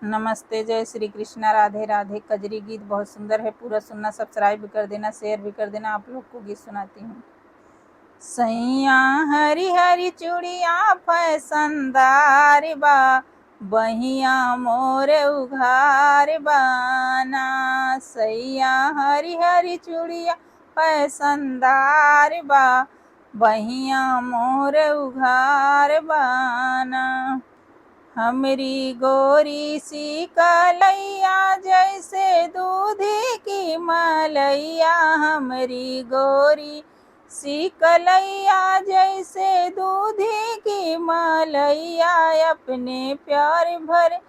नमस्ते, जय श्री कृष्णा, राधे राधे। कजरी गीत बहुत सुंदर है, पूरा सुनना, सब्सक्राइब भी कर देना, शेयर भी कर देना। आप लोग को गीत सुनाती हूँ। सैया हरी हरी चूड़िया फैशनदार बा, बहिया मोरे उघार बाना। सैया हरी हरी चूड़िया फैशनदार बा, बहिया मोरे उघार बाना। हमरी गोरी सी कलैया जैसे दूध की मलैया, हमरी गोरी सी कलैया जैसे दूध की मलैया। अपने प्यार भर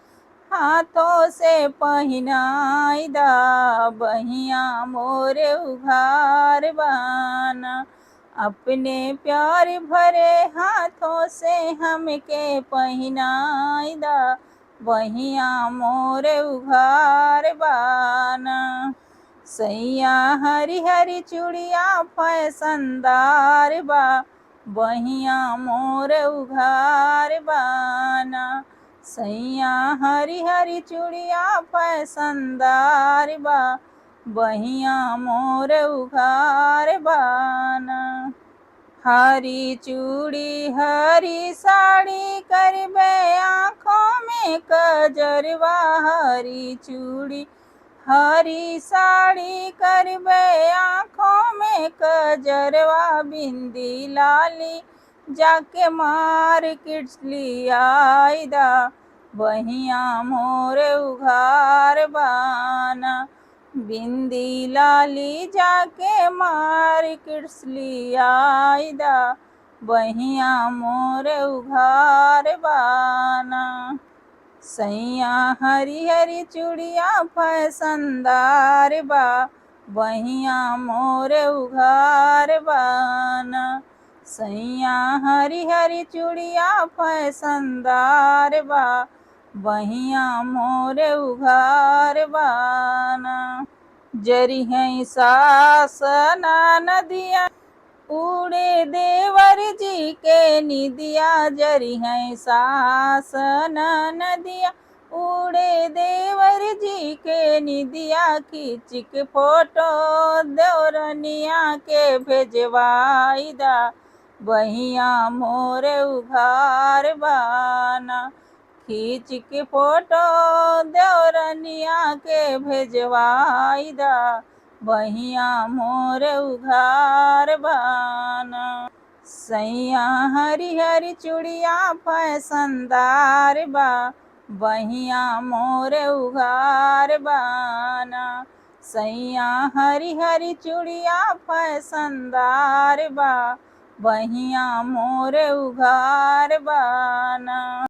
हाथों से पहनाई दा, बहिया मोरे उघार बाना। अपने प्यार भरे हाथों से हमके पहनाई दा, बहिया मोरे उघार बाना। सैया हरी हरी चूड़िया फैशनदार बा, बहिया मोरे उघार बाना। सैया हरी हरी चूड़िया फैशनदार बा, बहिया मोरे उघार बाना। हरी चूड़ी हरी साड़ी करबे आँखों में कजरवा, हरी चूड़ी हरी साड़ी करबे आँखों में कजरवा। बिंदी लाली जाके मार्केट लियाई दा, बहिया मोरे उघार बाना। बिंदी लाली जाके मार्केट लियाई दा, बहिया मोरे उघार बाना। सैया हरी हरी चूड़िया फैशनदार बा, बहिया मोरे उघार बाना। सैया हरी हरी चूड़िया फैशनदार बा, बहिया मोरे उघार बाना। जरी है सास नदिया उड़े देवर जी के निदिया, जरी है सास नदिया उड़े देवर जी के निदिया। खींच के फोटो देवरनिया के भेजवाई दा, बहिया मोरे उघार बाना। खींच के फोटो देवरनिया के भेजवाई दा, बहिया मोरे उघार बाना। सैया हरी हरी चूड़िया फैशनदार बा, बहिया मोरे उघार बाना। सैया हरी हरी चूड़िया फैशनदार बा, बहिया मोरे उघार बाना।